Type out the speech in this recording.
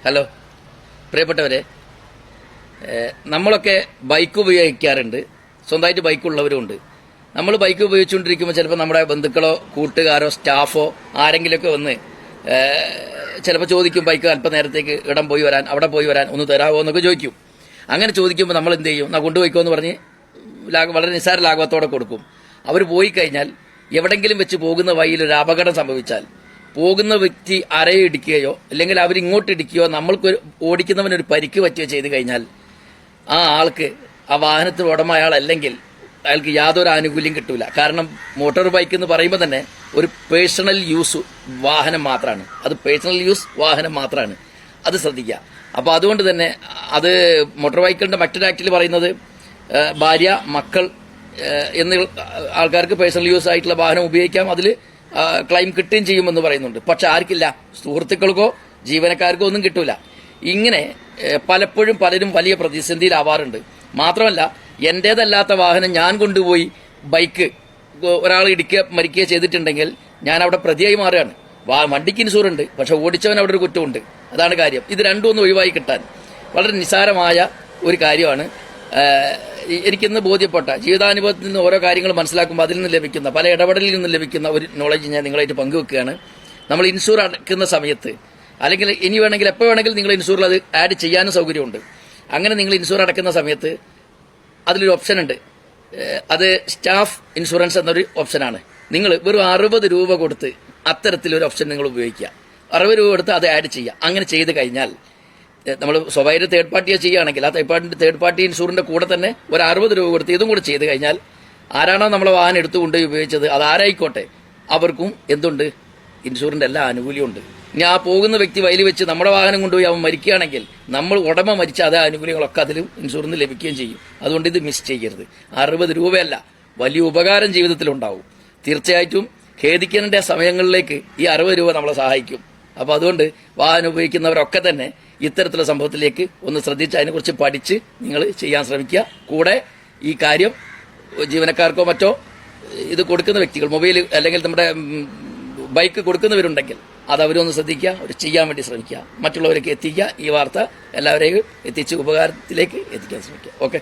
Hello പ്രിയപ്പെട്ടവരെ, നമ്മളൊക്കെ bike ഉപയോഗിക്കാറുണ്ട്. സ്വന്തമായിട്ട് ബൈക്കുള്ളവരുമുണ്ട്. നമ്മൾ ബൈക്ക് ഉപയോഗിച്ചുകൊണ്ടിരിക്കുമ്പോൾ ചിലപ്പോൾ നമ്മുടെ ബന്ധുക്കളോ കൂട്ടുകാരോ സ്റ്റാഫോ ആരെങ്കിലുമൊക്കെ വന്ന് ചിലപ്പോൾ ചോദിക്കും, ബൈക്ക് അല്പനേരത്തേക്ക് ഇടം പോയി വരാൻ, അവിടെ പോയി വരാൻ ഒന്ന് തരാമോ എന്നൊക്കെ ചോദിക്കും. അങ്ങനെ ചോദിക്കുമ്പോൾ നമ്മൾ എന്ത് ചെയ്യും? കൊണ്ടുപോയിക്കോ എന്ന് പറഞ്ഞ് വളരെ നിസ്സാര ലാഘവത്തോടെ കൊടുക്കും. അവർ പോയി കഴിഞ്ഞാൽ എവിടെങ്കിലും വെച്ച് പോകുന്ന വഴിയിൽ ഒരു അപകടം സംഭവിച്ചാൽ പോകുന്ന വ്യക്തി അരയിടിക്കുകയോ അല്ലെങ്കിൽ അവരിങ്ങോട്ട് ഇടിക്കുകയോ നമ്മൾക്ക് ഓടിക്കുന്നവനൊരു പരിക്ക് പറ്റുകയോ ചെയ്തു കഴിഞ്ഞാൽ ആ ആൾക്ക്, ആ വാഹനത്തിന് ഉടമ അയാളല്ലെങ്കിൽ അയാൾക്ക് യാതൊരു ആനുകൂല്യം കിട്ടൂല. കാരണം മോട്ടോർ ബൈക്ക് എന്ന് പറയുമ്പോൾ തന്നെ ഒരു പേഴ്സണൽ യൂസ് വാഹനം മാത്രമാണ്. അത് പേഴ്സണൽ യൂസ് വാഹനം മാത്രമാണ്. അത് ശ്രദ്ധിക്കുക. അപ്പോൾ അതുകൊണ്ട് തന്നെ അത് മോട്ടോർ ബൈക്കുകളുടെ മറ്റൊരു ആക്ടിൽ പറയുന്നത് ഭാര്യ, മക്കൾ എന്നീ ആൾക്കാർക്ക് പേഴ്സണൽ യൂസ് ആയിട്ടുള്ള വാഹനം ഉപയോഗിക്കാം, അതിൽ ക്ലെയിം കിട്ടുകയും ചെയ്യുമെന്ന് പറയുന്നുണ്ട്. പക്ഷെ ആർക്കില്ല? സുഹൃത്തുക്കൾക്കോ ജീവനക്കാർക്കോ ഒന്നും കിട്ടൂല. ഇങ്ങനെ പലപ്പോഴും പലരും വലിയ പ്രതിസന്ധിയിലാവാറുണ്ട്. മാത്രമല്ല, എന്റേതല്ലാത്ത വാഹനം ഞാൻ കൊണ്ടുപോയി ബൈക്ക് ഒരാൾ മരിക്കുകയോ ചെയ്തിട്ടുണ്ടെങ്കിൽ ഞാൻ അവിടെ പ്രതിയായി മാറുകയാണ്. വണ്ടിക്ക് ഇൻഷൂർ ഉണ്ട്, പക്ഷെ ഓടിച്ചവൻ അവിടെ ഒരു കുറ്റമുണ്ട്. അതാണ് കാര്യം. ഇത് രണ്ടും ഒന്ന് ഒഴിവായി കിട്ടാൻ വളരെ നിസ്സാരമായ ഒരു കാര്യമാണ്. എനിക്കിന്ന് ബോധ്യപ്പെട്ട ജീവിതാനുഭവത്തിൽ നിന്ന് ഓരോ കാര്യങ്ങൾ മനസ്സിലാക്കുമ്പോൾ അതിൽ നിന്ന് ലഭിക്കുന്ന പല ഇടപെടലിൽ നിന്ന് ലഭിക്കുന്ന ഒരു നോളജ് ഞാൻ നിങ്ങളായിട്ട് പങ്കുവെക്കുകയാണ്. നമ്മൾ ഇൻഷൂർ അടക്കുന്ന സമയത്ത്, അല്ലെങ്കിൽ ഇനി വേണമെങ്കിൽ എപ്പോൾ വേണമെങ്കിലും നിങ്ങൾ ഇൻഷൂറിൽ അത് ആഡ് ചെയ്യാനും സൗകര്യമുണ്ട്. അങ്ങനെ നിങ്ങൾ ഇൻഷൂർ അടക്കുന്ന സമയത്ത് അതിലൊരു ഓപ്ഷൻ ഉണ്ട്. അത് സ്റ്റാഫ് ഇൻഷുറൻസ് എന്നൊരു ഓപ്ഷനാണ്. നിങ്ങൾ വെറും 60 രൂപ കൊടുത്ത് അത്തരത്തിലൊരു ഓപ്ഷൻ നിങ്ങൾ ഉപയോഗിക്കുക. 60 രൂപ കൊടുത്ത് അത് ആഡ് ചെയ്യുക. അങ്ങനെ ചെയ്ത് കഴിഞ്ഞാൽ നമ്മൾ സ്വകാര്യ തേർഡ് പാർട്ടിയെ ചെയ്യുകയാണെങ്കിൽ ആ തേർഡ് പാർട്ടി ഇൻഷൂറിന്റെ കൂടെ തന്നെ ഒരു 60 രൂപ കൊടുത്ത് ഇതും കൂടെ ചെയ്ത് കഴിഞ്ഞാൽ ആരാണോ നമ്മളെ വാഹനം എടുത്തുകൊണ്ടുപോയി ഉപയോഗിച്ചത്, അത് ആരായിക്കോട്ടെ, അവർക്കും എന്തുണ്ട്? ഇൻഷൂറിന്റെ എല്ലാ ആനുകൂല്യവും ഉണ്ട്. ഇനി ആ പോകുന്ന വ്യക്തി വയലിൽ വെച്ച് നമ്മുടെ വാഹനം കൊണ്ടുപോയി അവൻ മരിക്കുകയാണെങ്കിൽ നമ്മൾ ഉടമ മരിച്ച അതേ ആനുകൂല്യങ്ങളൊക്കെ അതിലും ഇൻഷൂറിന് ലഭിക്കുകയും ചെയ്യും. അതുകൊണ്ട് ഇത് മിസ് ചെയ്യരുത്. 60 രൂപയല്ല, വലിയ ഉപകാരം ജീവിതത്തിലുണ്ടാവും. തീർച്ചയായിട്ടും ഖേദിക്കേണ്ട സമയങ്ങളിലേക്ക് ഈ 60 രൂപ നമ്മളെ സഹായിക്കും. അപ്പോൾ അതുകൊണ്ട് വാഹനം ഉപയോഗിക്കുന്നവരൊക്കെ തന്നെ ഇത്തരത്തിലുള്ള സംഭവത്തിലേക്ക് ഒന്ന് ശ്രദ്ധിച്ച് അതിനെക്കുറിച്ച് പഠിച്ച് നിങ്ങൾ ചെയ്യാൻ ശ്രമിക്കുക. കൂടെ ഈ കാര്യം ജീവനക്കാർക്കോ മറ്റോ ഇത് കൊടുക്കുന്ന വ്യക്തികൾ, മൊബൈൽ അല്ലെങ്കിൽ നമ്മുടെ ബൈക്ക് കൊടുക്കുന്നവരുണ്ടെങ്കിൽ അത് അവരൊന്ന് ശ്രദ്ധിക്കുക, അവർ ചെയ്യാൻ വേണ്ടി ശ്രമിക്കുക, മറ്റുള്ളവരേക്ക് എത്തിക്കുക. ഈ വാർത്ത എല്ലാവരെയും എത്തിച്ച് ഉപകാരത്തിലേക്ക് എത്തിക്കാൻ ശ്രമിക്കുക. ഓക്കെ.